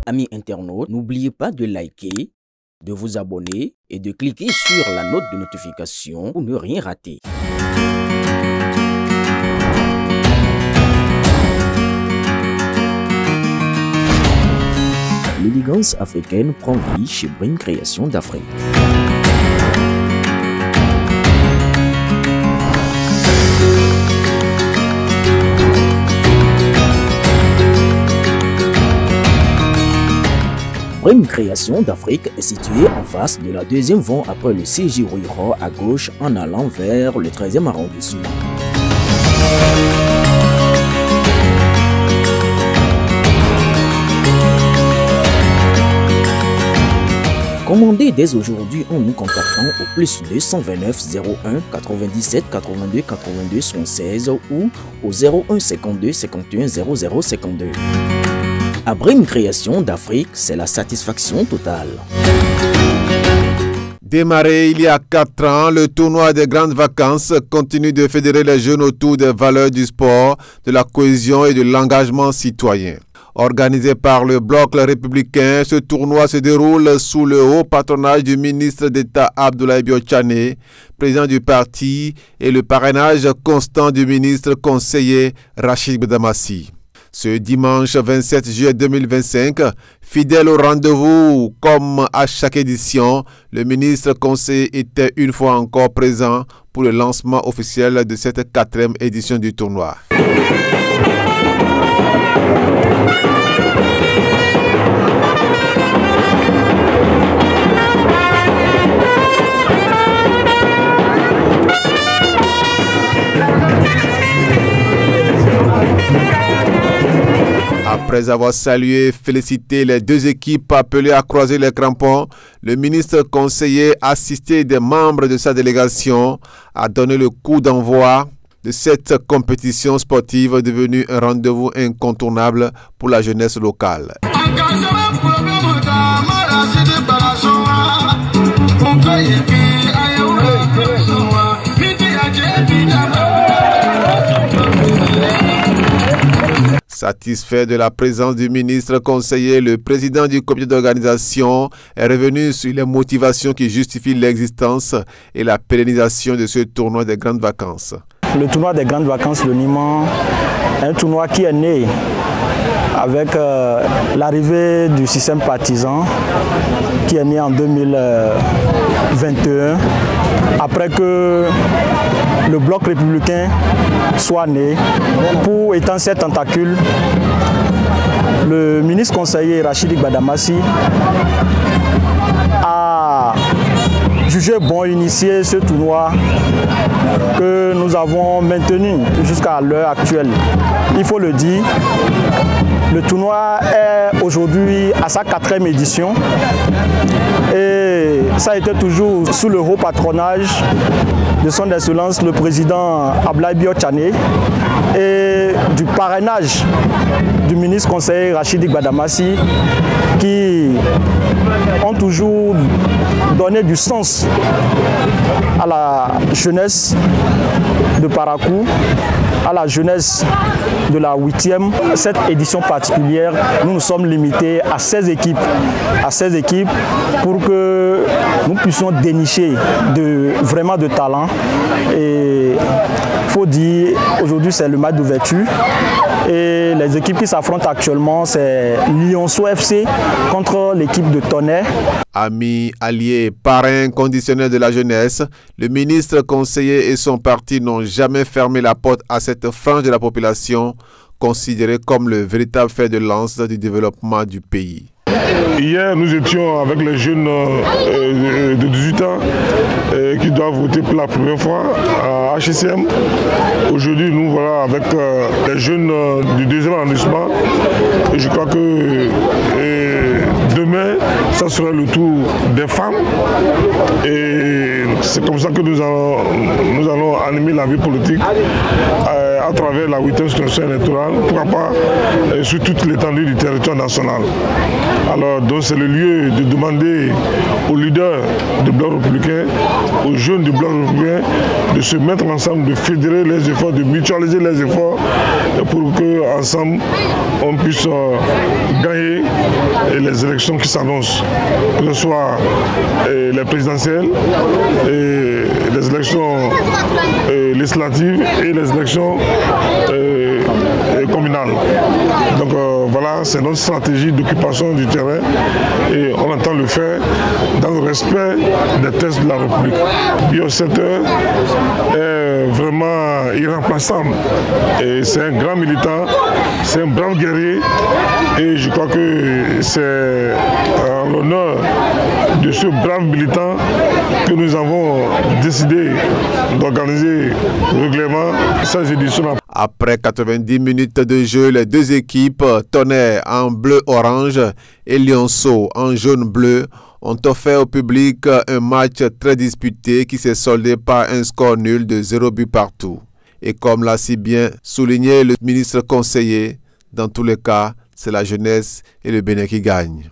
Amis internautes, n'oubliez pas de liker, de vous abonner et de cliquer sur la note de notification pour ne rien rater. L'élégance africaine prend vie chez Brim Création d'Afrique. Brim Création d'Afrique est située en face de la deuxième voie après le CJ Rouillera à gauche en allant vers le 13e arrondissement. Commandez dès aujourd'hui en nous contactant au plus 229 01 97 82 82 76 ou au 01 52 51 00 52. À Brim Création d'Afrique, c'est la satisfaction totale. Démarré il y a 4 ans, le tournoi des grandes vacances continue de fédérer les jeunes autour des valeurs du sport, de la cohésion et de l'engagement citoyen. Organisé par le Bloc républicain, ce tournoi se déroule sous le haut patronage du ministre d'État Abdoulaye Biotchane, président du parti, et le parrainage constant du ministre conseiller Rachid Badamassi. Ce dimanche 27 juillet 2025, fidèle au rendez-vous comme à chaque édition, le ministre conseiller était une fois encore présent pour le lancement officiel de cette 4e édition du tournoi. Après avoir salué et félicité les deux équipes appelées à croiser les crampons, le ministre conseiller assisté des membres de sa délégation a donné le coup d'envoi de cette compétition sportive devenue un rendez-vous incontournable pour la jeunesse locale. Satisfait de la présence du ministre conseiller, le président du comité d'organisation est revenu sur les motivations qui justifient l'existence et la pérennisation de ce tournoi des grandes vacances. Le tournoi des grandes vacances de Niman est un tournoi qui est né avec l'arrivée du système partisan qui est né en 2021, après que le Bloc républicain soit né. Pour étendre ses tentacules, le ministre conseiller Rachid Badamassi a jugé bon initier ce tournoi que nous avons maintenu jusqu'à l'heure actuelle. Il faut le dire, le tournoi est aujourd'hui à sa 4e édition et ça a été toujours sous le haut patronage de son excellence le président Abdoulaye Biotchane et du parrainage du ministre conseiller Rachid Badamassi qui ont toujours donné du sens à la jeunesse de Parakou, à la jeunesse de la 8e. Cette édition particulière, nous nous sommes limités à 16 équipes. À 16 équipes pour que nous puissions dénicher vraiment de talent. Et il faut dire, aujourd'hui c'est le match d'ouverture. Et les équipes qui s'affrontent actuellement, c'est Lyonceau FC contre l'équipe de Tonnerre. Amis, alliés, parrains conditionnels de la jeunesse, le ministre conseiller et son parti n'ont jamais fermé la porte à cette frange de la population considérée comme le véritable fer de lance du développement du pays. Hier, nous étions avec les jeunes de 18 ans qui doivent voter pour la première fois à HCM. Aujourd'hui, nous voilà avec les jeunes du 2e arrondissement. Et je crois que demain, ça sera le tour des femmes. Et c'est comme ça que nous allons animer la vie politique à travers la 8e circonscription électorale, pourquoi pas sur toute l'étendue du territoire national. Alors, donc c'est le lieu de demander aux leaders du Bloc républicain, aux jeunes du Bloc républicain, de se mettre ensemble, de fédérer les efforts, de mutualiser les efforts pour qu'ensemble on puisse gagner les élections qui s'annoncent, que ce soit les présidentielles, et les élections législatives et les élections communales. Donc voilà, c'est notre stratégie d'occupation du terrain et on entend le faire dans le respect des textes de la République. Bio-secteur est vraiment irremplaçable et c'est un grand militant, c'est un brave guerrier et je crois que c'est en l'honneur de ce brave militant que nous avons décidé d'organiser régulièrement ces éditions. Après 90 minutes de jeu, les deux équipes, Tonnerre en bleu-orange et Lionceau en jaune-bleu, ont offert au public un match très disputé qui s'est soldé par un score nul de 0 but partout. Et comme l'a si bien souligné le ministre conseiller, dans tous les cas, c'est la jeunesse et le Bénin qui gagnent.